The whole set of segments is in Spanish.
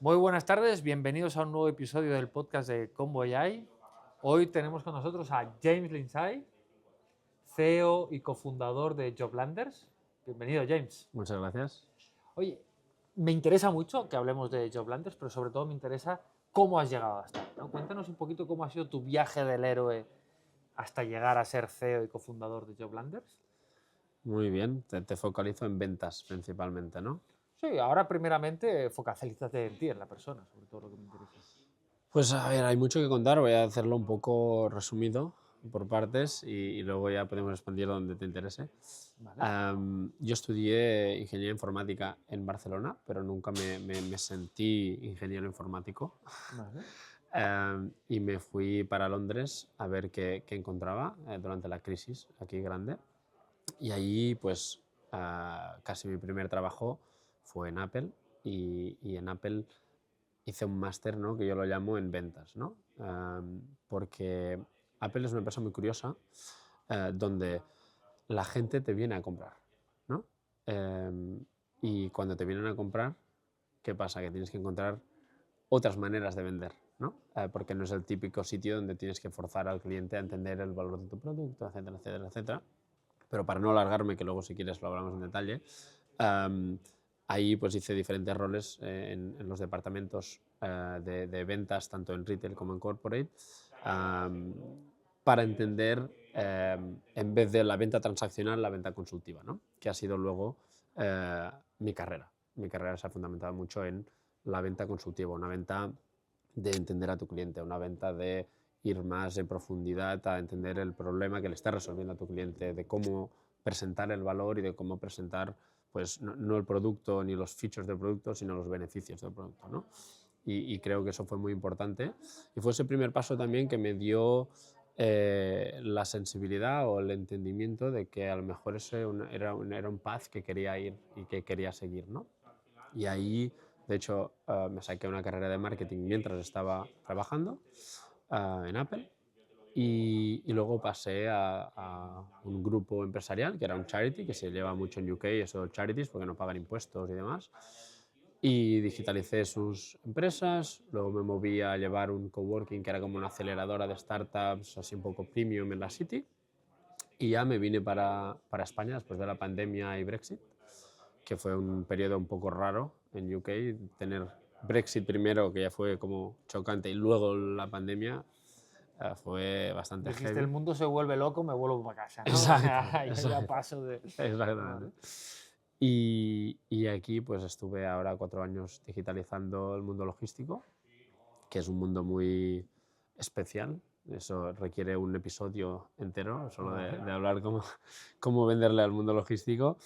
Muy buenas tardes, bienvenidos a un nuevo episodio del podcast de Combo AI. Hoy tenemos con nosotros a James Lindsay, CEO y cofundador de Joblanders. Bienvenido, James. Muchas gracias. Oye, me interesa mucho que hablemos de Joblanders, pero sobre todo me interesa cómo has llegado hasta ahí, ¿no? Cuéntanos un poquito cómo ha sido tu viaje del héroe hasta llegar a ser CEO y cofundador de Joblanders. Muy bien. Te focalizo en ventas principalmente, ¿no? Sí, ahora primeramente focalízate en ti, en la persona, sobre todo lo que me interesa. Pues a ver, hay mucho que contar. Voy a hacerlo un poco resumido por partes y luego ya podemos expandir donde te interese. ¿Vale? Yo estudié ingeniería informática en Barcelona, pero nunca me sentí ingeniero informático. Vale. Y me fui para Londres a ver qué encontraba durante la crisis aquí grande. Y ahí, pues, casi mi primer trabajo fue en Apple y en Apple hice un máster, ¿no? Que yo lo llamo en ventas, ¿no? Porque Apple es una empresa muy curiosa donde la gente te viene a comprar, ¿no? Y cuando te vienen a comprar, ¿qué pasa? Que tienes que encontrar otras maneras de vender, ¿no? Porque no es el típico sitio donde tienes que forzar al cliente a entender el valor de tu producto, etcétera, etcétera, etcétera. Pero para no alargarme, que luego si quieres lo hablamos en detalle, um, ahí pues hice diferentes roles en los departamentos de ventas, tanto en retail como en corporate, um, para entender, en vez de la venta transaccional, la venta consultiva, ¿no? Que ha sido luego mi carrera. Mi carrera se ha fundamentado mucho en la venta consultiva, una venta de entender a tu cliente, una venta de ir más en profundidad a entender el problema que le está resolviendo a tu cliente, de cómo presentar el valor y de cómo presentar pues, no el producto ni los features del producto, sino los beneficios del producto, ¿no? Y creo que eso fue muy importante. Y fue ese primer paso también que me dio la sensibilidad o el entendimiento de que a lo mejor ese era un path que quería ir y que quería seguir, ¿no? Y ahí, de hecho, me saqué una carrera de marketing mientras estaba trabajando en Apple y luego pasé a un grupo empresarial que era un charity, que se lleva mucho en UK, eso charities, porque no pagan impuestos y demás. Y digitalicé sus empresas, luego me moví a llevar un coworking que era como una aceleradora de startups, así un poco premium en la City. Y ya me vine para España después de la pandemia y Brexit, que fue un periodo un poco raro en UK, tener Brexit primero, que ya fue como chocante, y luego la pandemia fue bastante Dijiste, el heavy. mundo se vuelve loco, me vuelvo para casa, ¿no? Exacto, Yo ya paso de... Vale. exactamente. Y aquí pues estuve ahora 4 años digitalizando el mundo logístico, que es un mundo muy especial. Eso requiere un episodio entero, solo Vale. de hablar cómo venderle al mundo logístico.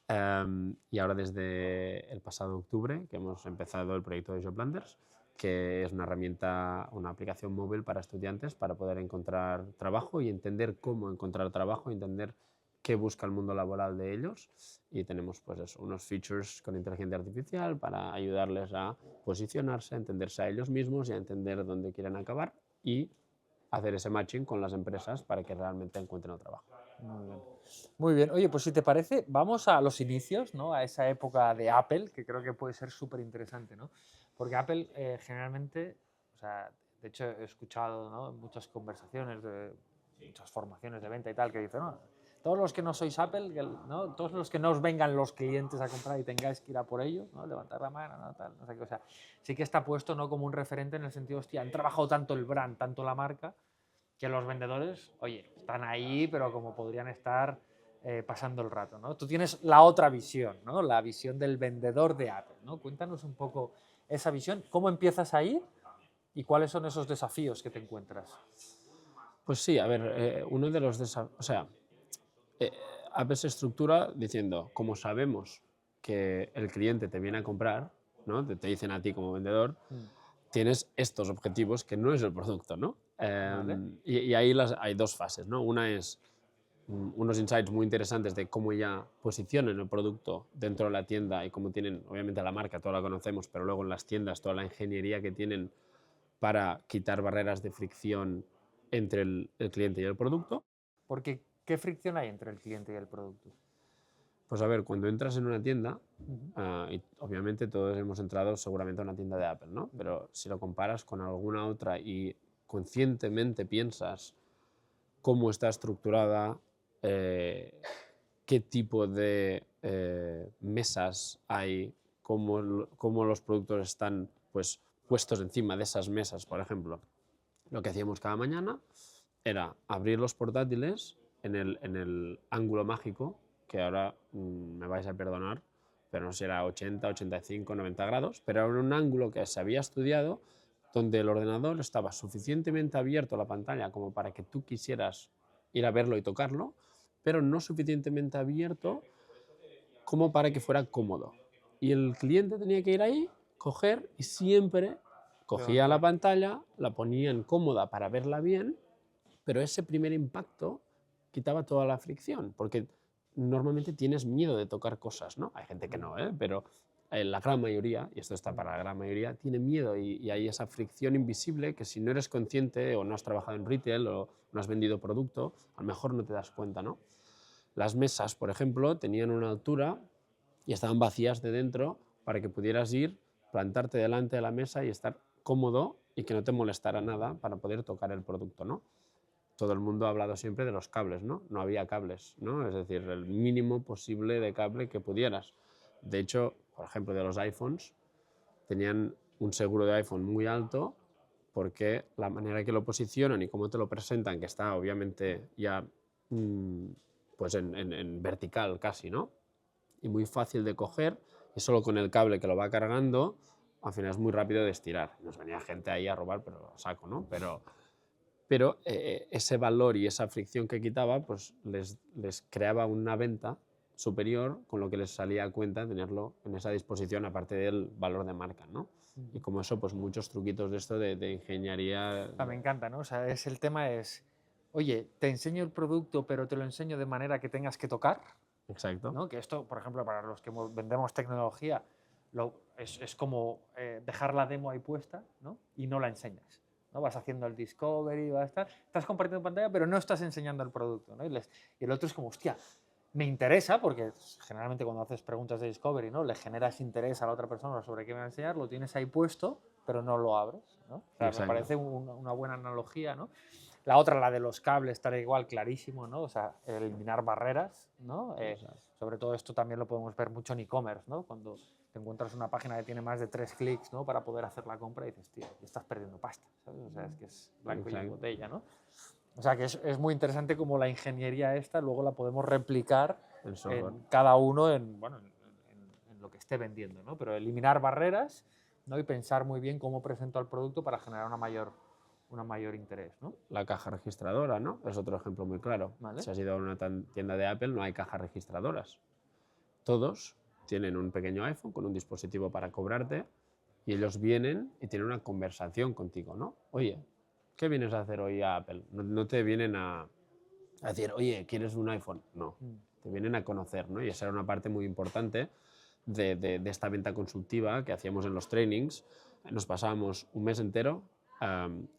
Y ahora desde el pasado octubre que hemos empezado el proyecto de Joblanders, que es una herramienta, una aplicación móvil para estudiantes para poder encontrar trabajo y entender cómo encontrar trabajo, entender qué busca el mundo laboral de ellos. Y tenemos pues eso, unos features con inteligencia artificial para ayudarles a posicionarse, a entenderse a ellos mismos y a entender dónde quieren acabar y hacer ese matching con las empresas para que realmente encuentren el trabajo. Muy bien. Muy bien. Oye, pues si te parece, vamos a los inicios, ¿no? A esa época de Apple, que creo que puede ser súper interesante, ¿no? Porque Apple generalmente, o sea, de hecho he escuchado, ¿no? Muchas conversaciones de muchas formaciones de venta y tal que dicen, no, todos los que no sois Apple, ¿no? Todos los que no os vengan los clientes a comprar y tengáis que ir a por ellos, ¿no? Levantar la mano, ¿no? Tal, no sé qué. O sea, sí que está puesto, ¿no? Como un referente en el sentido, hostia, han trabajado tanto el brand, tanto la marca, que los vendedores, oye, están ahí, pero como podrían estar pasando el rato, ¿no? Tú tienes la otra visión, ¿no? La visión del vendedor de Apple, ¿no? Cuéntanos un poco esa visión, cómo empiezas ahí y cuáles son esos desafíos que te encuentras. Pues sí, a ver, uno de los desafíos, o sea, eh, Apple se estructura diciendo, como sabemos que el cliente te viene a comprar, ¿no? Te dicen a ti como vendedor, Mm. tienes estos objetivos que no es el producto, ¿no? Vale. Y ahí hay dos fases, ¿no? Una es unos insights muy interesantes de cómo ya posicionan el producto dentro de la tienda y cómo tienen, obviamente la marca, toda la conocemos, pero luego en las tiendas, toda la ingeniería que tienen para quitar barreras de fricción entre el cliente y el producto. Porque, ¿qué fricción hay entre el cliente y el producto? Pues a ver, cuando entras en una tienda, Ujú. y obviamente todos hemos entrado seguramente a una tienda de Apple, ¿no? Pero si lo comparas con alguna otra y conscientemente piensas cómo está estructurada, qué tipo de mesas hay, cómo los productos están pues, puestos encima de esas mesas, por ejemplo. Lo que hacíamos cada mañana era abrir los portátiles en el ángulo mágico, que ahora me vais a perdonar, pero no sé si era 80, 85, 90 grados, pero era un ángulo que se había estudiado donde el ordenador estaba suficientemente abierto la pantalla como para que tú quisieras ir a verlo y tocarlo, pero no suficientemente abierto como para que fuera cómodo. Y el cliente tenía que ir ahí, coger y siempre cogía la Levantar. pantalla, la ponía en cómoda para verla bien, pero ese primer impacto quitaba toda la fricción, porque normalmente tienes miedo de tocar cosas, ¿no? Hay gente que no, pero la gran mayoría, y esto está para la gran mayoría, tiene miedo y hay esa fricción invisible que si no eres consciente o no has trabajado en retail o no has vendido producto, a lo mejor no te das cuenta, ¿no? Las mesas, por ejemplo, tenían una altura y estaban vacías de dentro para que pudieras ir, plantarte delante de la mesa y estar cómodo y que no te molestara nada para poder tocar el producto, ¿no? Todo el mundo ha hablado siempre de los cables, ¿no? No había cables, ¿no? Es decir, el mínimo posible de cable que pudieras. De hecho, por ejemplo, de los iPhones, tenían un seguro de iPhone muy alto porque la manera que lo posicionan y cómo te lo presentan, que está obviamente ya pues en vertical casi, ¿no? Y muy fácil de coger, y solo con el cable que lo va cargando, al final es muy rápido de estirar. Nos venía gente ahí a robar, pero saco, ¿no? Pero ese valor y esa fricción que quitaba, pues les creaba una venta superior, con lo que les salía a cuenta tenerlo en esa disposición, aparte del valor de marca, ¿no? Y Ujú. como eso, pues muchos truquitos de esto de ingeniería. Me encanta, ¿no? O sea, el tema es, oye, te enseño el producto, pero te lo enseño de manera que tengas que tocar, Exacto, ¿no? Que esto, por ejemplo, para los que vendemos tecnología, es como dejar la demo ahí puesta, ¿no? Y no la enseñas, ¿no? Vas haciendo el discovery, estás compartiendo pantalla, pero no estás enseñando el producto, ¿no? Y el otro es como, hostia, me interesa, porque generalmente cuando haces preguntas de discovery, ¿no? Le generas interés a la otra persona sobre qué me va a enseñar, lo tienes ahí puesto, pero no lo abres, ¿no? O sea, me exacto. parece una buena analogía, ¿no? La otra, la de los cables, estará igual, clarísimo, ¿no? O sea, eliminar barreras, ¿no? Exacto. Sobre todo esto también lo podemos ver mucho en e-commerce, ¿no? Cuando te encuentras una página que tiene más de 3 clics, ¿no? Para poder hacer la compra y dices, tío, estás perdiendo pasta, ¿sabes? O sea, es que es blanco y en Exacto. botella, ¿no? O sea, que es muy interesante cómo la ingeniería esta luego la podemos replicar El software. en cada uno en, bueno, en lo que esté vendiendo, ¿no? Pero eliminar barreras, ¿no? Y pensar muy bien cómo presento el producto para generar una mayor interés, ¿no? La caja registradora, ¿no? Es otro ejemplo muy claro. ¿Vale? Si has ido a una tienda de Apple, no hay cajas registradoras. Todos tienen un pequeño iPhone con un dispositivo para cobrarte y ellos vienen y tienen una conversación contigo, ¿no? Oye, ¿qué vienes a hacer hoy a Apple? No te vienen a decir, oye, ¿quieres un iPhone? No, Mm. te vienen a conocer, ¿no? Y esa era una parte muy importante de esta venta consultiva que hacíamos en los trainings. Nos pasábamos un mes entero,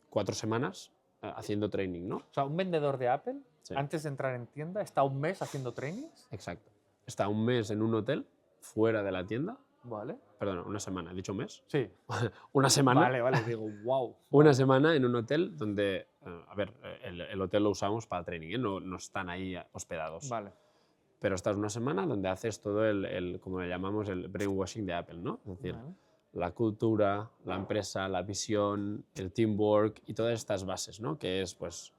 4 semanas, haciendo training, ¿no? O sea, un vendedor de Apple, Sí, antes de entrar en tienda, está un mes haciendo trainings. exacto. Está un mes en un hotel fuera de la tienda. Vale. Perdona, una semana, he dicho un mes. Sí. Una semana, Vale, vale, digo, wow. una Vale. semana en un hotel donde, a ver, el hotel lo usamos para training, ¿eh? No están ahí hospedados. Vale. Pero estás una semana donde haces todo como le llamamos, el brainwashing de Apple, ¿no? Es decir, Vale. la cultura, la empresa, la visión, el teamwork y todas estas bases, ¿no? Que es, pues,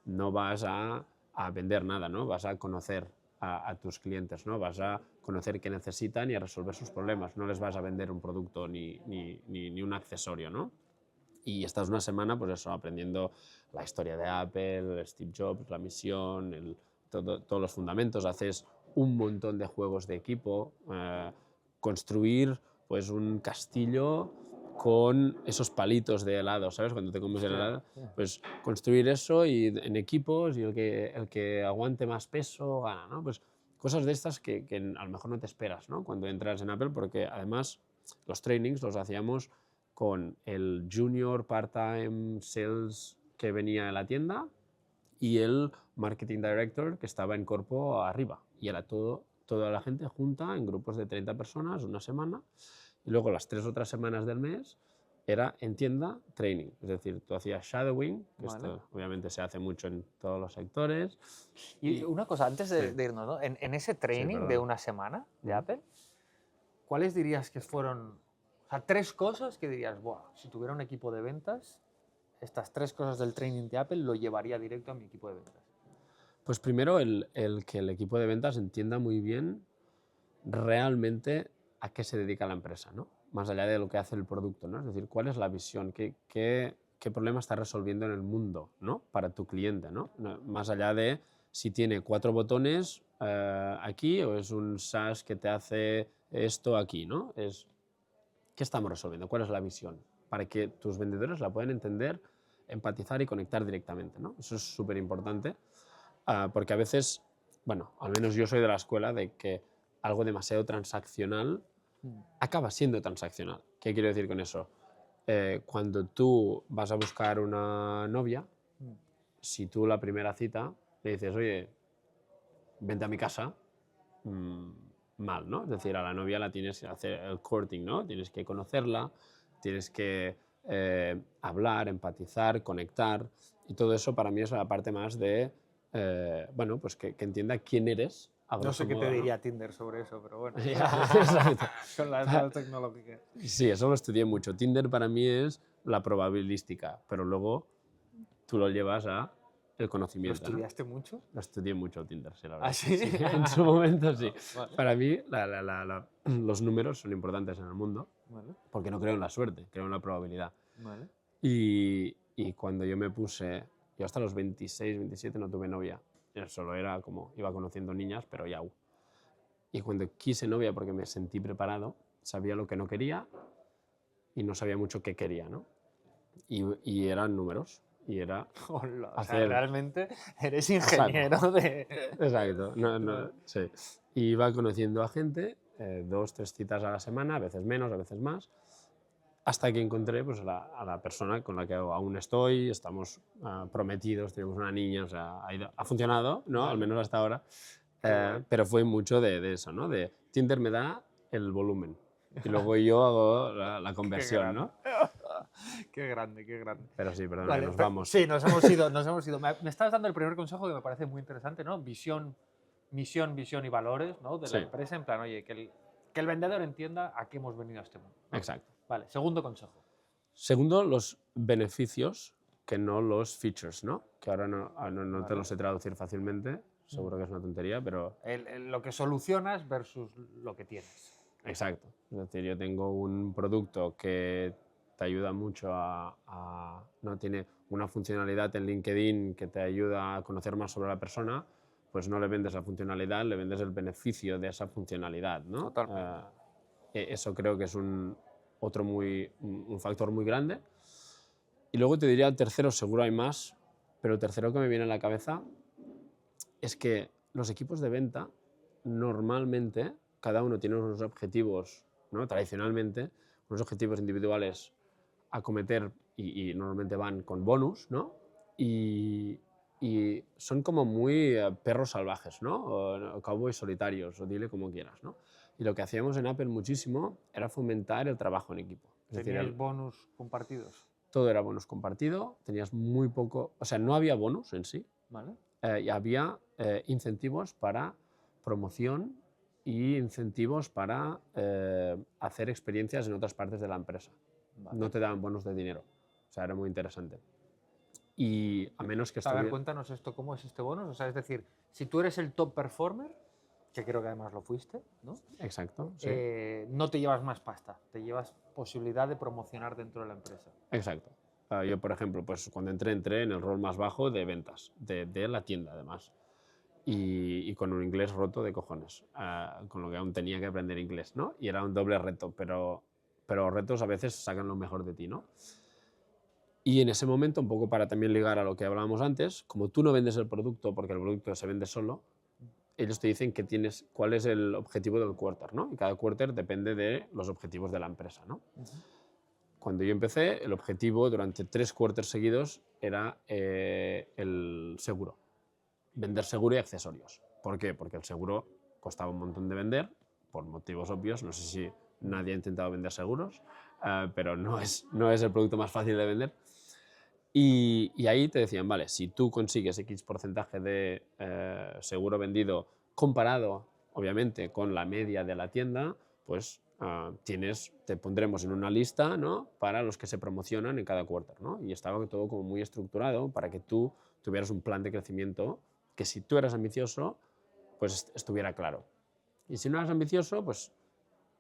no vas a vender nada, ¿no? Vas a conocer a tus clientes, ¿no? Vas a conocer qué necesitan y a resolver sus problemas. No les vas a vender un producto ni un accesorio, ¿no? Y estás una semana, pues eso, aprendiendo la historia de Apple, Steve Jobs, la misión, todos los fundamentos. Haces un montón de juegos de equipo, construir pues un castillo con esos palitos de helado, ¿sabes? Cuando te comes el Hostia. helado, pues construir eso y en equipos y el que aguante más peso gana, ¿no? Pues cosas de estas que a lo mejor no te esperas, ¿no? Cuando entras en Apple, porque además los trainings los hacíamos con el junior part-time sales que venía a la tienda y el marketing director que estaba en corpo arriba. Y era todo toda la gente junta en grupos de 30 personas una semana y luego las 3 otras semanas del mes era en tienda training, es decir, tú hacías shadowing, que Vale. esto obviamente se hace mucho en todos los sectores. Y una cosa, antes de, Sí. de irnos, ¿no? En ese training de perdona. una semana de Ujú. Apple, ¿cuáles dirías que fueron, o sea, 3 cosas que dirías, buah, si tuviera un equipo de ventas, estas 3 cosas del training de Apple lo llevaría directo a mi equipo de ventas? Pues primero el que el equipo de ventas entienda muy bien realmente a qué se dedica la empresa, ¿no? Más allá de lo que hace el producto, ¿no? Es decir, cuál es la visión, qué problema está resolviendo en el mundo, ¿no? Para tu cliente, ¿no? Más allá de si tiene 4 botones aquí o es un SaaS que te hace esto aquí, ¿no? Es qué estamos resolviendo, cuál es la visión, para que tus vendedores la puedan entender, empatizar y conectar directamente, ¿no? Eso es súper importante. Porque a veces, bueno, al menos yo soy de la escuela de que algo demasiado transaccional acaba siendo transaccional. ¿Qué quiero decir con eso? Cuando tú vas a buscar una novia, si tú la primera cita le dices, oye, vente a mi casa, mal, ¿no? Es decir, a la novia la tienes que hacer el courting, ¿no? Tienes que conocerla, tienes que hablar, empatizar, conectar, y todo eso para mí es la parte más de, bueno, pues que entienda quién eres, a No grosso sé qué te modo, ¿no? diría Tinder sobre eso, pero bueno. Ya, exacto. Con las nuevas tecnológicas. Sí, eso lo estudié mucho. Tinder para mí es la probabilística, pero luego tú lo llevas a el ¿Lo conocimiento, ¿no? estudiaste mucho? Lo estudié mucho Tinder, sí, la verdad. ¿Ah, sí? Sí, en su momento sí. Vale, Para mí los números son importantes en el mundo vale, porque no creo en la suerte, creo en la probabilidad. vale. Y cuando yo me puse, yo hasta los 26, 27 no tuve novia. Yo solo era como, iba conociendo niñas, pero ya. Y cuando quise novia porque me sentí preparado, sabía lo que no quería y no sabía mucho qué quería, ¿no? Y eran números. Y era Hola, o sea, hacer... realmente eres ingeniero de... Exacto, sí. Y iba conociendo a gente, 2, 3 citas a la semana, a veces menos, a veces más, hasta que encontré pues, a la persona con la que aún estoy, estamos prometidos, tenemos una niña, o sea, ha funcionado, ¿no? Vale. Al menos hasta ahora, Qué guay. pero fue mucho de eso, ¿no? De Tinder me da el volumen y luego yo hago la conversión, ¿no? Qué grande, qué grande. Pero sí, perdón, Vale, que nos vamos. sí, nos hemos ido, nos hemos ido. Me estás dando el primer consejo que me parece muy interesante, ¿no? Visión, misión, visión y valores, ¿no? De la Sí. empresa, en plan, oye, que el vendedor entienda a qué hemos venido a este mundo, ¿no? Exacto. Vale, segundo consejo. Segundo, los beneficios, que no los features, ¿no? Que ahora no te Vale. lo sé traducir fácilmente, seguro que es una tontería, pero... Lo que solucionas versus lo que tienes. Exacto. Es decir, yo tengo un producto que te ayuda mucho no tiene una funcionalidad en LinkedIn que te ayuda a conocer más sobre la persona, pues no le vendes la funcionalidad, le vendes el beneficio de esa funcionalidad, ¿no? Totalmente. Eso creo que es un factor muy grande. Y luego te diría el tercero, seguro hay más, pero el tercero que me viene a la cabeza es que los equipos de venta normalmente cada uno tiene unos objetivos, ¿no? Tradicionalmente, unos objetivos individuales a cometer y normalmente van con bonus, ¿no? Y son como muy perros salvajes, ¿no? O cowboys solitarios, o dile como quieras, ¿no? Y lo que hacíamos en Apple muchísimo era fomentar el trabajo en equipo. Es decir, ¿Teníais bonus compartidos? todo era bonus compartido, tenías muy poco, o sea, no había bonus en sí, ¿Vale? y había incentivos para promoción y incentivos para hacer experiencias en otras partes de la empresa. Vale. No te daban bonos de dinero, o sea, era muy interesante. Y a menos que A ver, estuviera... cuéntanos esto, ¿cómo es este bonus? O sea, es decir, si tú eres el top performer, que creo que además lo fuiste, ¿no? Exacto, sí. No te llevas más pasta, te llevas posibilidad de promocionar dentro de la empresa. Exacto. Yo, por ejemplo, pues cuando entré en el rol más bajo de ventas, de la tienda además, y con un inglés roto de cojones, con lo que aún tenía que aprender inglés, ¿no? Y era un doble reto, pero los retos a veces sacan lo mejor de ti, ¿no? Y en ese momento, un poco para también ligar a lo que hablábamos antes, como tú no vendes el producto porque el producto se vende solo, ellos te dicen que cuál es el objetivo del quarter, ¿no? Y cada quarter depende de los objetivos de la empresa, ¿no? Cuando yo empecé, el objetivo durante 3 quarters seguidos era el seguro. Vender seguro y accesorios. ¿Por qué? Porque el seguro costaba un montón de vender, por motivos obvios. No sé si nadie ha intentado vender seguros, pero no es el producto más fácil de vender. Y ahí te decían, vale, si tú consigues X porcentaje de seguro vendido comparado, obviamente, con la media de la tienda, pues te pondremos en una lista, ¿no?, para los que se promocionan en cada quarter, ¿no? Y estaba todo como muy estructurado para que tú tuvieras un plan de crecimiento que, si tú eras ambicioso, pues estuviera claro. Y si no eras ambicioso, pues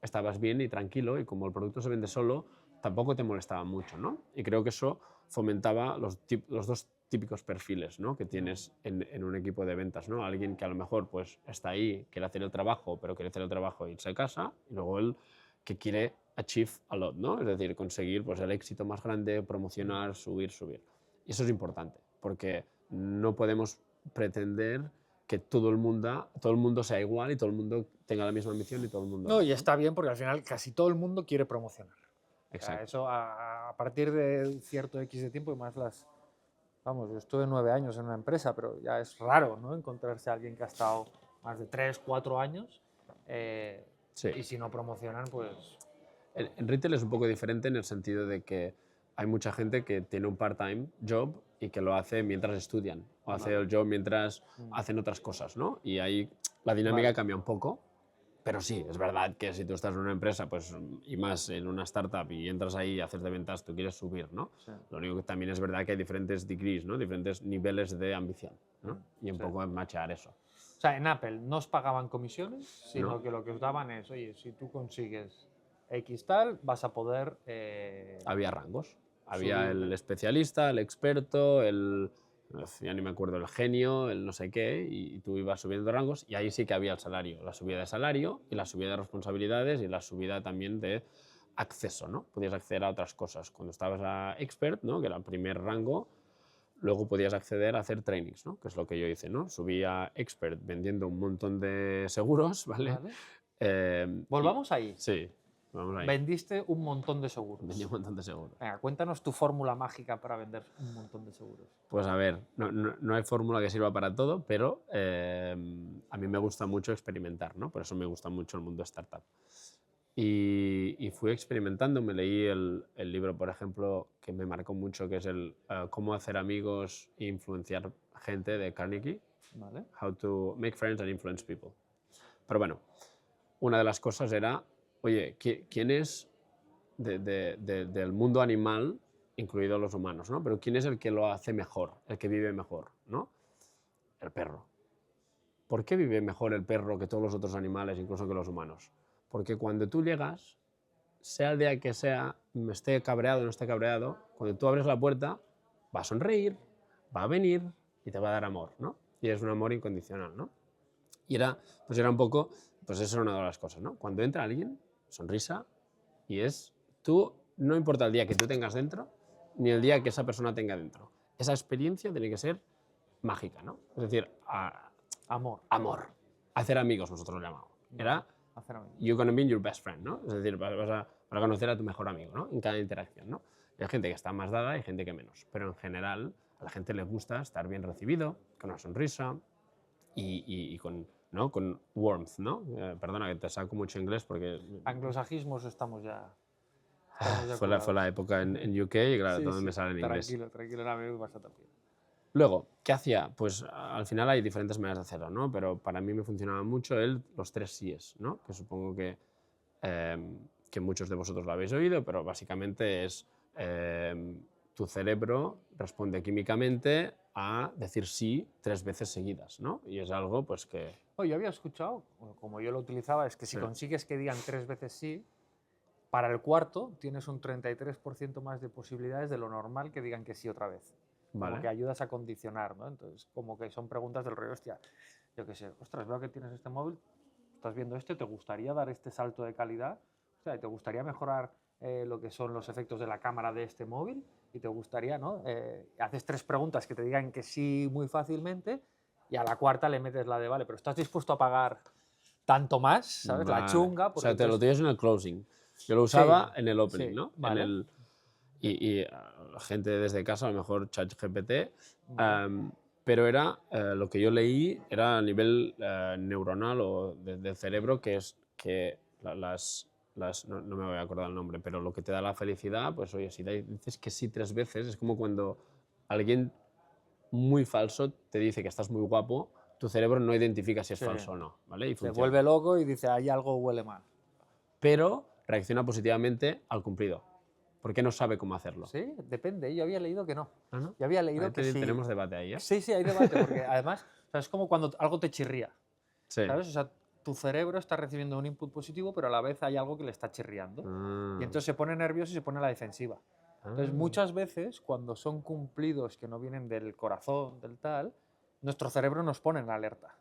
estabas bien y tranquilo, y como el producto se vende solo, tampoco te molestaba mucho, ¿no? Y creo que eso fomentaba los dos típicos perfiles, ¿no?, que tienes en un equipo de ventas, ¿no? Alguien que a lo mejor pues está ahí, quiere hacer el trabajo, pero quiere hacer el trabajo e irse a casa, y luego el que quiere achieve a lot, ¿no? Es decir, conseguir pues el éxito más grande, promocionar, subir. Y eso es importante, porque no podemos pretender que todo el mundo sea igual y todo el mundo tenga la misma ambición y todo el mundo... No, y está bien porque al final casi todo el mundo quiere promocionar. O sea, Exacto. eso a partir de cierto X de tiempo, y más vamos, yo estuve 9 años en una empresa, pero ya es raro, ¿no?, encontrarse a alguien que ha estado más de 3, 4 años, Sí. y si no promocionan, pues... En retail es un poco diferente en el sentido de que hay mucha gente que tiene un part-time job y que lo hace mientras estudian, o hace el job mientras hacen otras cosas, ¿no? Y ahí la dinámica cambia un poco. Pero sí, es verdad que si tú estás en una empresa, pues, y más en una startup, y entras ahí y haces de ventas, tú quieres subir, ¿no? Sí. Lo único que también es verdad que hay diferentes degrees, ¿no?, diferentes niveles de ambición, ¿no? Y un poco machear eso. O sea, en Apple no os pagaban comisiones, sino ¿No? que lo que os daban es, oye, si tú consigues X tal, vas a poder... Había rangos. Había subir el especialista, el experto, ya ni me acuerdo, el genio, el no sé qué, y tú ibas subiendo rangos, y ahí sí que había el salario, la subida de salario y la subida de responsabilidades y la subida también de acceso, ¿no? Podías acceder a otras cosas. Cuando estabas a expert, ¿no?, que era el primer rango, luego podías acceder a hacer trainings, ¿no?, que es lo que yo hice, ¿no? Subí a expert vendiendo un montón de seguros, ¿vale? Volvamos ahí. Sí, vamos ahí. Vendiste un montón de seguros. Vendí un montón de seguros. Venga, cuéntanos tu fórmula mágica para vender un montón de seguros. Pues a ver, no hay fórmula que sirva para todo, pero a mí me gusta mucho experimentar, ¿no? Por eso me gusta mucho el mundo startup. Y fui experimentando, me leí el libro, por ejemplo, que me marcó mucho, que es el Cómo hacer amigos e influenciar gente, de Carnegie. Vale. How to make friends and influence people. Pero bueno, una de las cosas era, oye, ¿quién es del mundo animal, incluidos los humanos, ¿no? Pero ¿quién es el que lo hace mejor, el que vive mejor, ¿no? El perro. ¿Por qué vive mejor el perro que todos los otros animales, incluso que los humanos? Porque cuando tú llegas, sea el día que sea, esté cabreado o no esté cabreado, cuando tú abres la puerta, va a sonreír, va a venir y te va a dar amor, ¿no? Y es un amor incondicional, ¿no? Y era un poco, pues eso era una de las cosas, ¿no? Cuando entra alguien, sonrisa, y tú, no importa el día que tú tengas dentro, ni el día que esa persona tenga dentro. Esa experiencia tiene que ser mágica, ¿no? Es decir, amor. Hacer amigos, nosotros lo llamamos. Era, you're gonna be your best friend, ¿no? Es decir, vas a conocer a tu mejor amigo, ¿no?, en cada interacción, ¿no? Y hay gente que está más dada y gente que menos. Pero en general, a la gente le gusta estar bien recibido, con una sonrisa y con, ¿no?, con warmth, ¿no? Perdona que te saco mucho inglés porque... Anglosajismos estamos ya Fue la época en UK y claro, todo me sale en inglés. Tranquilo, ahora me vas a tapar. Luego, ¿qué hacía? Pues al final hay diferentes maneras de hacerlo, ¿no? Pero para mí me funcionaba mucho los 3 síes, ¿no? Que supongo que muchos de vosotros lo habéis oído, pero básicamente es tu cerebro responde químicamente a decir sí 3 veces seguidas, ¿no? Y es algo pues que... Oye, yo había escuchado, como yo lo utilizaba, es que si consigues que digan 3 veces sí, para el cuarto tienes un 33% más de posibilidades de lo normal que digan que sí otra vez. Como que ayudas a condicionar, ¿no? Entonces, como que son preguntas del rollo, hostia, yo qué sé, ostras, veo que tienes este móvil, estás viendo ¿te gustaría dar este salto de calidad? O sea, ¿te gustaría mejorar lo que son los efectos de la cámara de este móvil? Y te gustaría, ¿no? Haces 3 preguntas que te digan que sí muy fácilmente, y a la cuarta le metes la de, vale, pero ¿estás dispuesto a pagar tanto más? ¿Sabes? La chunga. O sea, te lo tienes en el closing. Yo lo usaba en el opening, ¿no? Vale. Y gente desde casa, a lo mejor ChatGPT, pero era, lo que yo leí era a nivel neuronal o del cerebro, que es que no me voy a acordar el nombre, pero lo que te da la felicidad, pues oye, si dices que sí 3 veces, es como cuando alguien muy falso te dice que estás muy guapo, tu cerebro no identifica si es Sí. falso o no, ¿vale? Y Se funciona. vuelve loco y dice, ahí algo huele mal. Pero reacciona positivamente al cumplido, porque no sabe cómo hacerlo. Sí, depende. Yo había leído que no. ¿Ah, no? Yo había leído Ahí que sí. tenemos debate ahí, ¿eh? Sí, sí, hay debate, porque además, o sea, es como cuando algo te chirría, Sí. ¿sabes? O sea, tu cerebro está recibiendo un input positivo, pero a la vez hay algo que le está chirriando. Ah, Y entonces se pone nervioso y se pone a la defensiva. Entonces, ah. muchas veces, cuando son cumplidos que no vienen del corazón, del tal, nuestro cerebro nos pone en alerta.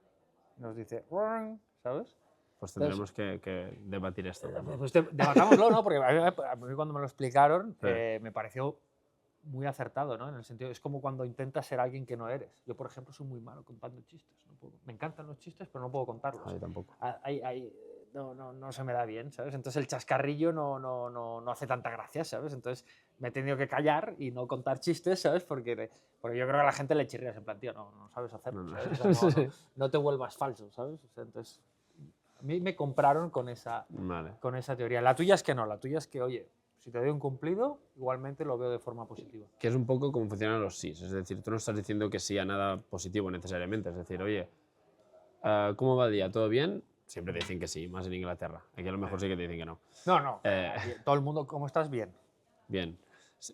Nos dice, "Ruang", ¿sabes? Pues Entonces, tendremos que debatir esto también. pues debatámoslo, ¿no? Porque a mí cuando me lo explicaron Sí. me pareció muy acertado, ¿no? En el sentido, es como cuando intentas ser alguien que no eres. Yo, por ejemplo, soy muy malo contando chistes. Me encantan los chistes, pero no puedo contarlos. A mí tampoco. No se me da bien, ¿sabes? Entonces el chascarrillo no hace tanta gracia, ¿sabes? Entonces me he tenido que callar y no contar chistes, ¿sabes? Porque yo creo que a la gente le chirrías en plan, tío, no sabes hacerlo, No, no. ¿sabes? O sea, Sí. no te vuelvas falso, ¿sabes? O sea, entonces, a mí me compraron con esa Vale. teoría. La tuya es que no, la tuya es que, oye, si te doy un cumplido, igualmente lo veo de forma positiva. Que es un poco como funcionan los sís. Es decir, tú no estás diciendo que sí a nada positivo necesariamente. Es decir, oye, ¿cómo va el día? ¿Todo bien? Siempre te dicen que sí, más en Inglaterra. Aquí a lo mejor sí que te dicen que no. No, Eh, todo el mundo, ¿cómo estás? Bien. Bien.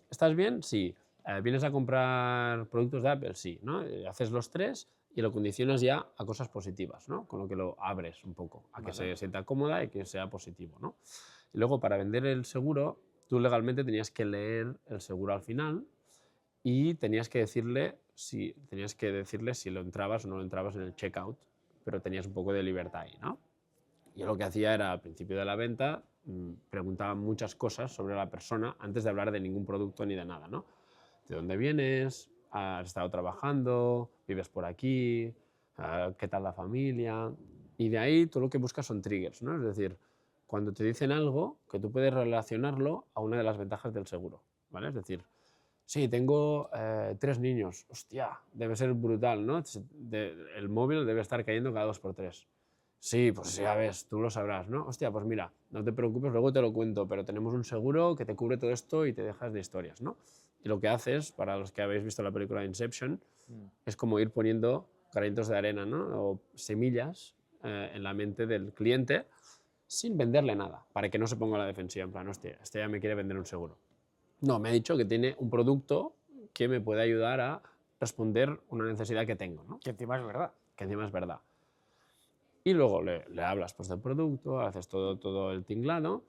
¿Estás bien? Sí. ¿Vienes a comprar productos de Apple? Sí. ¿No? Haces los 3 y lo condicionas ya a cosas positivas, ¿no? Con lo que lo abres un poco, a que Vale. se sienta cómoda y que sea positivo, ¿no? Y luego, para vender el seguro, tú legalmente tenías que leer el seguro al final y tenías que decirle si lo entrabas o no lo entrabas en el checkout, pero tenías un poco de libertad ahí, ¿no? Yo lo que hacía era, al principio de la venta, preguntaba muchas cosas sobre la persona antes de hablar de ningún producto ni de nada, ¿no? ¿De dónde vienes? ¿Has estado trabajando? ¿Vives por aquí? ¿Qué tal la familia? Y de ahí todo lo que buscas son triggers, ¿no? Es decir, cuando te dicen algo, que tú puedes relacionarlo a una de las ventajas del seguro, ¿vale? Es decir, sí, tengo 3 niños. Hostia, debe ser brutal, ¿no? El móvil debe estar cayendo cada 2 por 3. Sí, pues ya ves, tú lo sabrás, ¿no? Hostia, pues mira, no te preocupes, luego te lo cuento, pero tenemos un seguro que te cubre todo esto y te dejas de historias, ¿no? Y lo que haces, para los que habéis visto la película Inception, es como ir poniendo granitos de arena, ¿no? O semillas en la mente del cliente sin venderle nada, para que no se ponga a la defensiva, en plan, hostia, este ya me quiere vender un seguro. No, me ha dicho que tiene un producto que me puede ayudar a responder una necesidad que tengo, ¿no? Que encima es verdad. Que encima es verdad. Y luego le hablas pues, del producto, haces todo el tinglado.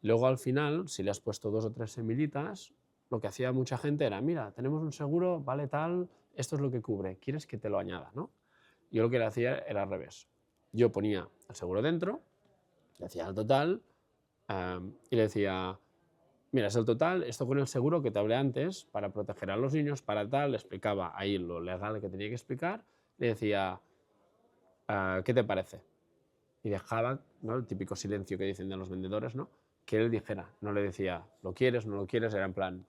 Luego al final, si le has puesto 2 o 3 semillitas, lo que hacía mucha gente era, mira, tenemos un seguro, vale tal, esto es lo que cubre, ¿quieres que te lo añada? ¿No? Yo lo que le hacía era al revés. Yo ponía el seguro dentro, le hacía el total y le decía, mira, es el total, esto con el seguro que te hablé antes, para proteger a los niños, para tal, le explicaba ahí lo legal que tenía que explicar, le decía, ¿qué te parece? Y dejaba, ¿no?, el típico silencio que dicen de los vendedores, ¿no?, que él dijera, no le decía, ¿lo quieres, no lo quieres? Era en plan,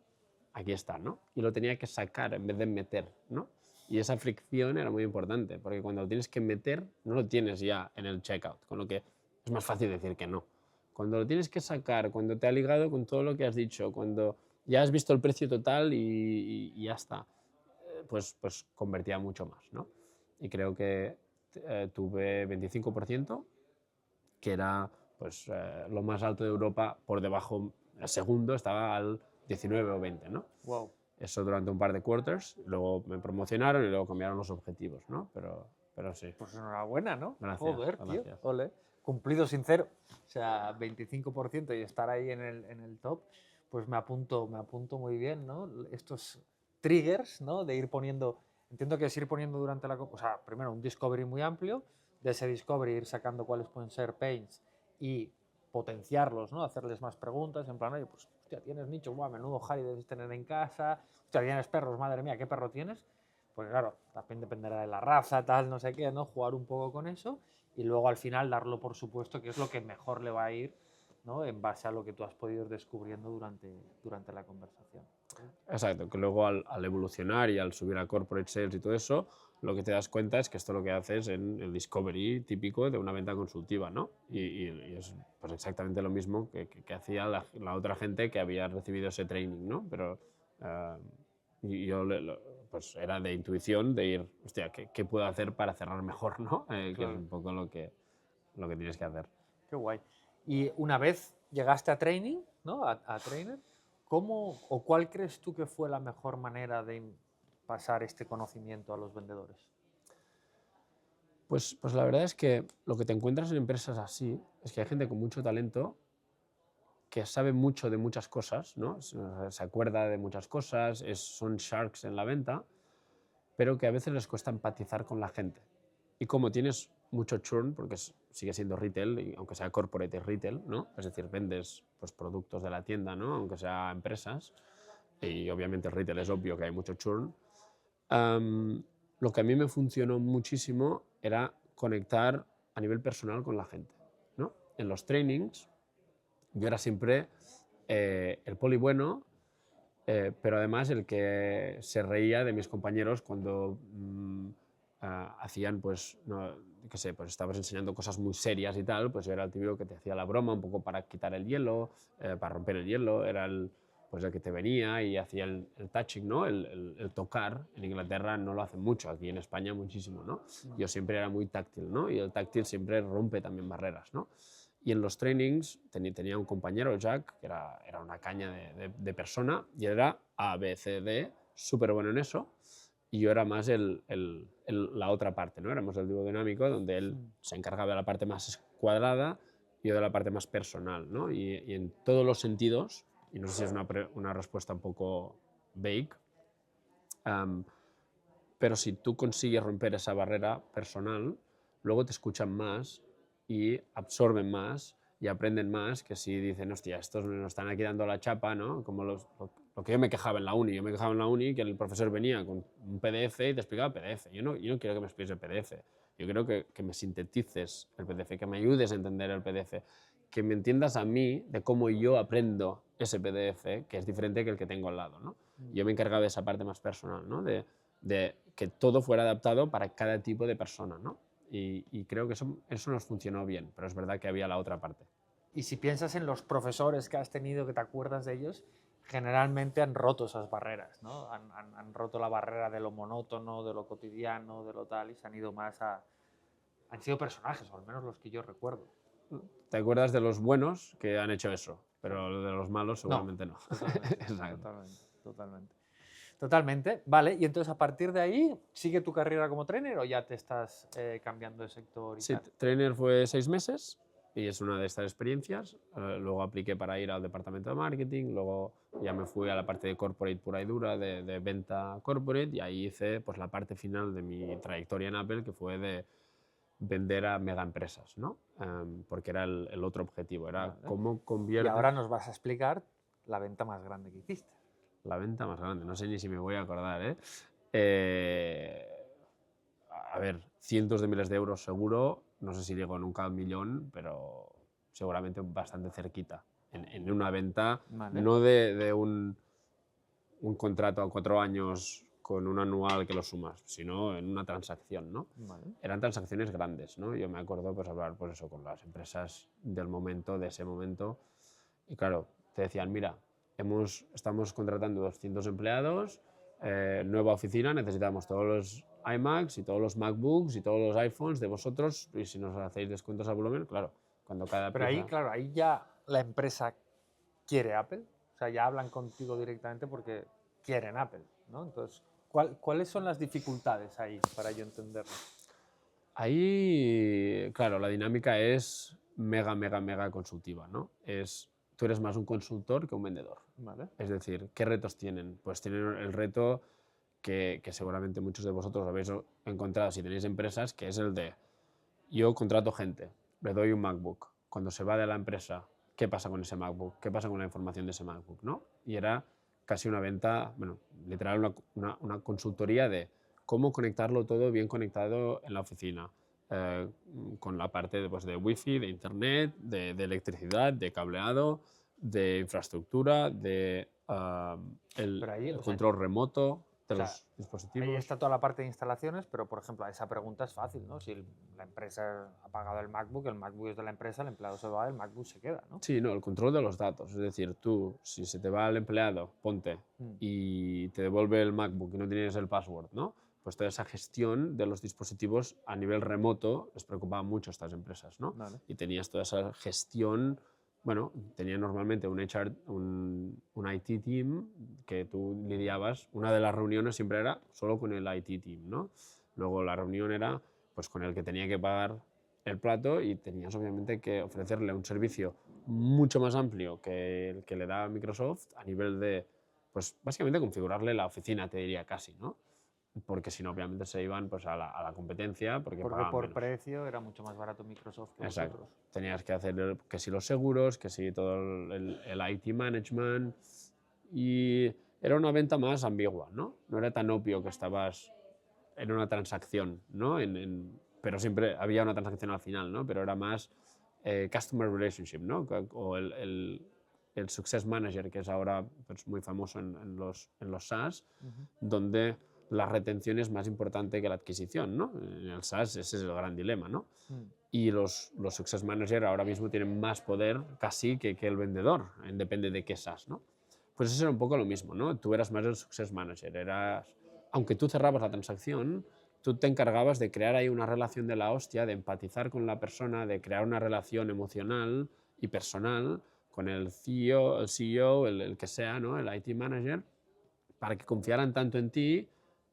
aquí está, ¿no? Y lo tenía que sacar en vez de meter, ¿no? Y esa fricción era muy importante, porque cuando lo tienes que meter, no lo tienes ya en el checkout, con lo que es más fácil decir que no. Cuando lo tienes que sacar, cuando te ha ligado con todo lo que has dicho, cuando ya has visto el precio total y ya está, pues convertía mucho más, ¿no? Y creo que tuve 25%, que era pues, lo más alto de Europa, por debajo, el segundo estaba al 19 o 20, ¿no? Wow. Eso durante un par de quarters, luego me promocionaron y luego cambiaron los objetivos, ¿no? Pero sí. Pues enhorabuena, ¿no? Gracias, Joder, tío. gracias. Ole. Cumplido sincero. O sea, 25% y estar ahí en el top, pues me apunto muy bien, ¿no? Estos triggers, ¿no? De ir poniendo, entiendo que es ir poniendo durante o sea, primero un discovery muy amplio, de ese discovery ir sacando cuáles pueden ser pains y potenciarlos, ¿no? Hacerles más preguntas, en plan, oye, pues, hostia, tienes nicho, guau, menudo Harry debes tener en casa, hostia, tienes perros, madre mía, ¿qué perro tienes? Pues claro, también dependerá de la raza, tal, no sé qué, ¿no? Jugar un poco con eso y luego al final darlo por supuesto que es lo que mejor le va a ir, ¿no? En base a lo que tú has podido ir descubriendo durante la conversación. Exacto, que luego al evolucionar y al subir a corporate sales y todo eso, lo que te das cuenta es que esto lo que haces en el discovery típico de una venta consultiva, ¿no? Y es pues exactamente lo mismo que hacía la otra gente que había recibido ese training, ¿no? Pero eh, y yo pues era de intuición, de ir, hostia, ¿qué puedo hacer para cerrar mejor, ¿no? Que es Claro. un poco lo que tienes que hacer. Qué guay. Y una vez llegaste a training, ¿no? A trainer, ¿cómo o cuál crees tú que fue la mejor manera de pasar este conocimiento a los vendedores? Pues la verdad es que lo que te encuentras en empresas así es que hay gente con mucho talento que sabe mucho de muchas cosas, ¿no? Se acuerda de muchas cosas, son sharks en la venta, pero que a veces les cuesta empatizar con la gente. Y como tienes mucho churn, porque sigue siendo retail, y aunque sea corporate es retail, ¿no? Es decir, vendes pues, productos de la tienda, ¿no? Aunque sea empresas, y obviamente el retail es obvio que hay mucho churn. Lo que a mí me funcionó muchísimo era conectar a nivel personal con la gente, ¿no? En los trainings yo era siempre el poli bueno, pero además el que se reía de mis compañeros cuando hacían, pues, no, qué sé, pues estabas enseñando cosas muy serias y tal, pues yo era el típico que te hacía la broma un poco para quitar el hielo, para romper el hielo, era pues el que te venía y hacía el touching, ¿no? El tocar. En Inglaterra no lo hacen mucho, aquí en España muchísimo, ¿no? Yo siempre era muy táctil, ¿no? Y el táctil siempre rompe también barreras, ¿no? Y en los trainings tenía un compañero, Jack, que era una caña de persona, y era A, B, C, D, súper bueno en eso, y yo era más la otra parte, ¿no? Éramos el dúo dinámico, donde él se encargaba de la parte más cuadrada y yo de la parte más personal, ¿no? Y en todos los sentidos, y no sé si es una respuesta un poco vague, pero si tú consigues romper esa barrera personal, luego te escuchan más y absorben más y aprenden más que si dicen, hostia, estos nos están aquí dando la chapa, ¿no? Como lo que yo me quejaba en la uni. Yo me quejaba en la uni que el profesor venía con un PDF y te explicaba PDF. Yo no quiero que me expliques el PDF. Yo quiero que me sintetices el PDF, que me ayudes a entender el PDF, que me entiendas a mí de cómo yo aprendo ese PDF, que es diferente que el que tengo al lado, ¿no? Yo me encargaba de esa parte más personal, ¿no? De que todo fuera adaptado para cada tipo de persona, ¿no? Y creo que eso nos funcionó bien, pero es verdad que había la otra parte. Y si piensas en los profesores que has tenido, que te acuerdas de ellos, generalmente han roto esas barreras, ¿no? Han roto la barrera de lo monótono, de lo cotidiano, de lo tal, y se han ido más a... Han sido personajes, o al menos los que yo recuerdo. ¿Te acuerdas de los buenos que han hecho eso? Pero de los malos seguramente no. Totalmente, Exacto. totalmente, totalmente. Totalmente, vale. Y entonces a partir de ahí, ¿sigue tu carrera como trainer o ya te estás cambiando de sector y Sí, tal? trainer fue 6 meses y es una de estas experiencias. Luego apliqué para ir al departamento de marketing, luego ya me fui a la parte de corporate pura y dura, de venta corporate, y ahí hice pues, la parte final de mi trayectoria en Apple, que fue de vender a mega empresas, ¿no? Porque era el otro objetivo, era Vale. cómo Y conviertes ahora nos vas a explicar la venta más grande que hiciste. la venta más grande, no sé ni si me voy a acordar, ¿eh? A ver, cientos de miles de euros seguro, no sé si llego nunca al millón, pero seguramente bastante cerquita, en una venta, Vale. no de un contrato a 4 años con un anual que lo sumas, sino en una transacción, ¿no? Vale. Eran transacciones grandes, ¿no? Yo me acuerdo pues hablar pues eso con las empresas del momento, de ese momento, y claro, te decían, mira, estamos contratando 200 empleados, nueva oficina, necesitamos todos los iMacs y todos los MacBooks y todos los iPhones de vosotros, y si nos hacéis descuentos al volumen, claro, cuando cada Pero ahí, pieza... claro, ahí ya la empresa quiere Apple. O sea, ya hablan contigo directamente porque quieren Apple, ¿no? Entonces, ¿cuáles son las dificultades ahí para yo entenderlo? Ahí, claro, la dinámica es mega consultiva, ¿no? Tú eres más un consultor que un vendedor. Vale. Es decir, ¿qué retos tienen? Pues tienen el reto que seguramente muchos de vosotros habéis encontrado si tenéis empresas, que es el de yo contrato gente, le doy un MacBook. Cuando se va de la empresa, ¿qué pasa con ese MacBook? ¿Qué pasa con la información de ese MacBook? ¿No? Y era casi una venta, bueno, literal una consultoría de cómo conectarlo todo bien conectado en la oficina, con la parte de wifi, de internet, de electricidad, de cableado, de infraestructura, de Pero ahí, el o sea, control remoto de o sea, los ahí dispositivos. está toda la parte de instalaciones, pero por ejemplo, esa pregunta es fácil, ¿no? Si la empresa ha pagado el MacBook es de la empresa, el empleado se va, el MacBook se queda, ¿no? Sí, no, el control de los datos. Es decir, tú, si se te va el empleado, ponte, Mm, y te devuelve el MacBook y no tienes el password, ¿no? Pues toda esa gestión de los dispositivos a nivel remoto les preocupaba mucho a estas empresas, ¿no? vale. Y tenías toda esa gestión, bueno, tenía normalmente un HR, un IT team que tú lidiabas, una de las reuniones siempre era solo con el IT team, ¿no? Luego la reunión era pues con el que tenía que pagar el plato y tenías obviamente que ofrecerle un servicio mucho más amplio que el que le da Microsoft a nivel de, pues básicamente configurarle la oficina, te diría casi, ¿no? Porque si no, obviamente se iban pues, a la competencia porque Porque pagaban por menos. precio era mucho más barato Microsoft que Exacto. vosotros. Tenías que hacer que si los seguros, que si todo el IT management y era una venta más ambigua, ¿no? No era tan obvio que estabas en una transacción, ¿no? Pero siempre había una transacción al final, ¿no? Pero era más customer relationship, ¿no? O el success manager, que es ahora pues, muy famoso en los SaaS, donde la retención es más importante que la adquisición, ¿no? En el SaaS ese es el gran dilema, ¿no? Mm, Y los success manager ahora mismo tienen más poder casi que el vendedor, depende de qué SaaS, ¿no? Pues eso era un poco lo mismo, ¿no? Tú eras más el success manager, aunque tú cerrabas la transacción, tú te encargabas de crear ahí una relación de la hostia, de empatizar con la persona, de crear una relación emocional y personal con el CEO, el que sea, ¿no? El IT manager, para que confiaran tanto en ti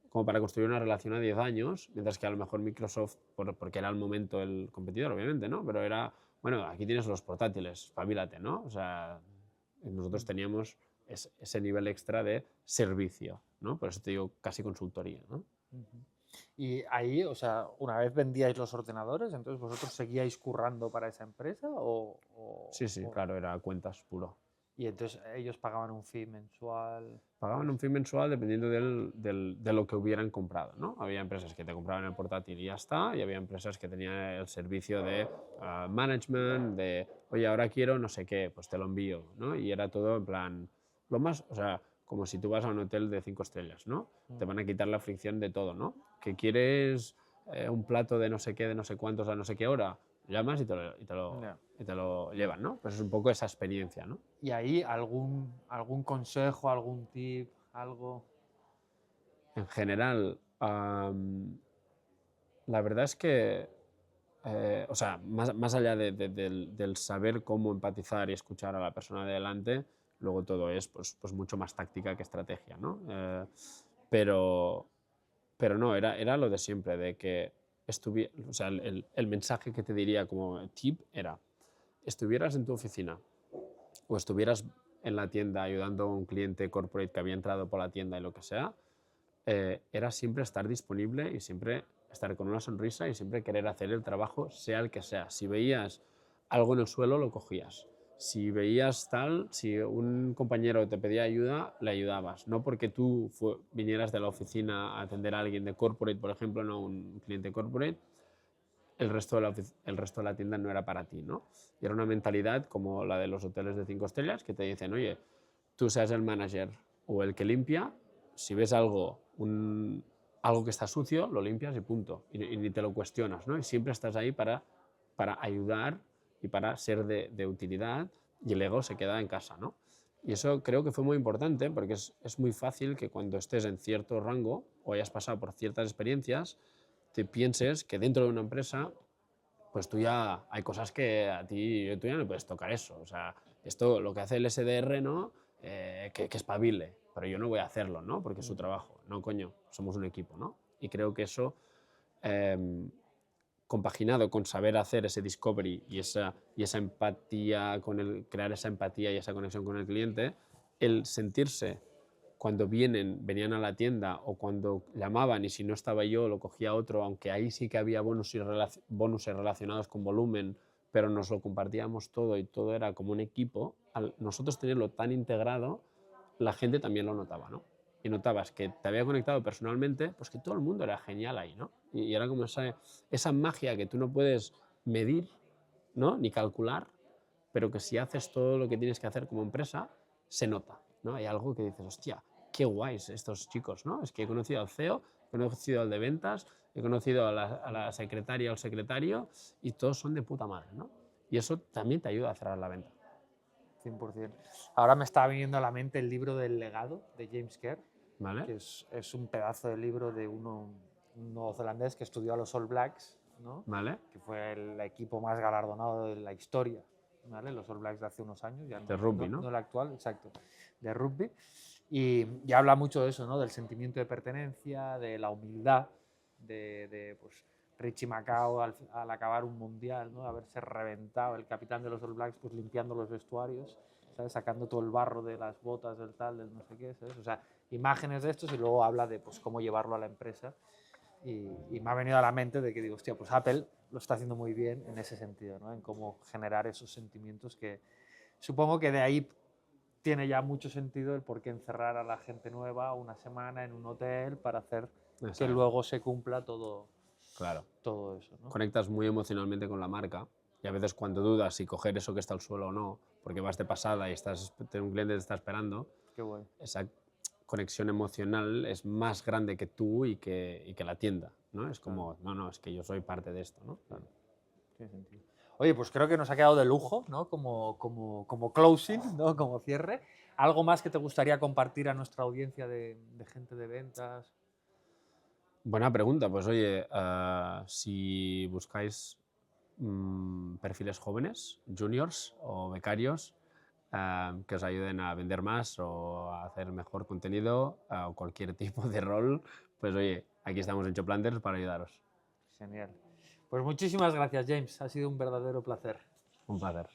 como para construir una relación a 10 años, mientras que a lo mejor Microsoft, porque era el momento el competidor, obviamente, ¿no? Pero era, bueno, aquí tienes los portátiles, espabilate, ¿no? O sea, nosotros mm, teníamos ese nivel extra de servicio, ¿no? Por eso te digo casi consultoría, ¿no? ujú. Y ahí, o sea, una vez vendíais los ordenadores, entonces vosotros seguíais currando para esa empresa Sí, sí, claro, era cuentas puro. y entonces ellos pagaban un fee mensual por Pagaban un eso. fee mensual dependiendo de lo que hubieran comprado, ¿no? Había empresas que te compraban el portátil y ya está, y había empresas que tenían el servicio de management, de, oye, ahora quiero no sé qué, pues te lo envío, ¿no? Y era todo en plan, lo más, o sea, como si tú vas a un hotel de 5 estrellas, ¿no? Te Mm, van a quitar la fricción de todo, ¿no? Que quieres un plato de no sé qué, de no sé cuántos, a no sé qué hora, llamas ya. y te lo llevan, ¿no? Pues es un poco esa experiencia, ¿no? Y ahí algún consejo, algún tip, algo. En general, la verdad es que, o sea, más allá del saber cómo empatizar y escuchar a la persona de delante, luego todo es pues mucho más táctica que estrategia, ¿no? Pero, pero no, era lo de siempre, de que o sea, el mensaje que te diría como tip era, estuvieras en tu oficina o estuvieras en la tienda ayudando a un cliente corporate que había entrado por la tienda y lo que sea, era siempre estar disponible y siempre estar con una sonrisa y siempre querer hacer el trabajo, sea el que sea. Si veías algo en el suelo, lo cogías. Si veías tal, si un compañero te pedía ayuda, le ayudabas. No porque tú vinieras de la oficina a atender a alguien de corporate, por ejemplo, no un cliente corporate, el resto de la tienda no era para ti, ¿no? Y era una mentalidad como la de los hoteles de 5 estrellas que te dicen, oye, tú seas el manager o el que limpia, si ves algo que está sucio, lo limpias y punto. Y ni te lo cuestionas, ¿no? Y siempre estás ahí para ayudar y para ser de utilidad y el ego se queda en casa, ¿no? Y eso creo que fue muy importante porque es muy fácil que cuando estés en cierto rango o hayas pasado por ciertas experiencias, te pienses que dentro de una empresa, pues tú ya hay cosas que a ti, tú ya no puedes tocar eso. O sea, esto lo que hace el SDR, ¿no? Que espabile, pero yo no voy a hacerlo, ¿no? Porque es su Ujú. trabajo. No, coño, somos un equipo, ¿no? Y creo que eso, compaginado con saber hacer ese discovery y esa empatía, crear esa empatía y esa conexión con el cliente, el sentirse cuando venían a la tienda o cuando llamaban y si no estaba yo lo cogía otro, aunque ahí sí que había bonuses relacionados con volumen, pero nos lo compartíamos todo y todo era como un equipo, al nosotros tenerlo tan integrado, la gente también lo notaba, ¿no? Y notabas que te había conectado personalmente, pues que todo el mundo era genial ahí, ¿no? Y era como esa magia que tú no puedes medir, ¿no? Ni calcular, pero que si haces todo lo que tienes que hacer como empresa, se nota. ¿no? Hay algo que dices, hostia, qué guays estos chicos, ¿no? Es que he conocido al CEO, he conocido al de ventas, he conocido a la secretaria o al secretario y todos son de puta madre, ¿no? Y eso también te ayuda a cerrar la venta. 100%. Ahora me está viniendo a la mente el libro del legado de James Kerr, ¿Vale? que es un pedazo de libro de un neozelandés que estudió a los All Blacks, ¿no? ¿Vale? Que fue el equipo más galardonado de la historia, ¿vale? Los All Blacks de hace unos años, ya De rugby, ¿no? no el actual, exacto, de rugby. Y habla mucho de eso, ¿no? Del sentimiento de pertenencia, de la humildad, pues, Richie Macao al acabar un mundial, ¿no? Haberse reventado el capitán de los All Blacks, pues limpiando los vestuarios, ¿sabes? Sacando todo el barro de las botas, del tal, del no sé qué, ¿sabes? O sea, imágenes de estos y luego habla de pues, cómo llevarlo a la empresa. Y me ha venido a la mente de que digo, hostia, pues Apple lo está haciendo muy bien en ese sentido, ¿no? En cómo generar esos sentimientos que supongo que de ahí tiene ya mucho sentido el por qué encerrar a la gente nueva una semana en un hotel para hacer que Exacto. luego se cumpla todo, Claro. todo eso, ¿no? Conectas muy emocionalmente con la marca y a veces cuando dudas si coger eso que está al suelo o no, porque vas de pasada y un cliente te está esperando, Qué guay. esa conexión emocional es más grande que tú y que la tienda, ¿no? Es como, no, es que yo soy parte de esto, ¿no? Claro. Tiene sentido. Oye, pues creo que nos ha quedado de lujo, ¿no? Como closing, ¿no? Como cierre. ¿Algo más que te gustaría compartir a nuestra audiencia de gente de ventas? Buena pregunta. Pues oye, si buscáis perfiles jóvenes, juniors o becarios, que os ayuden a vender más o a hacer mejor contenido o cualquier tipo de rol, pues oye, aquí estamos en Choplanters para ayudaros. Genial. Pues muchísimas gracias, James. Ha sido un verdadero placer. Un placer.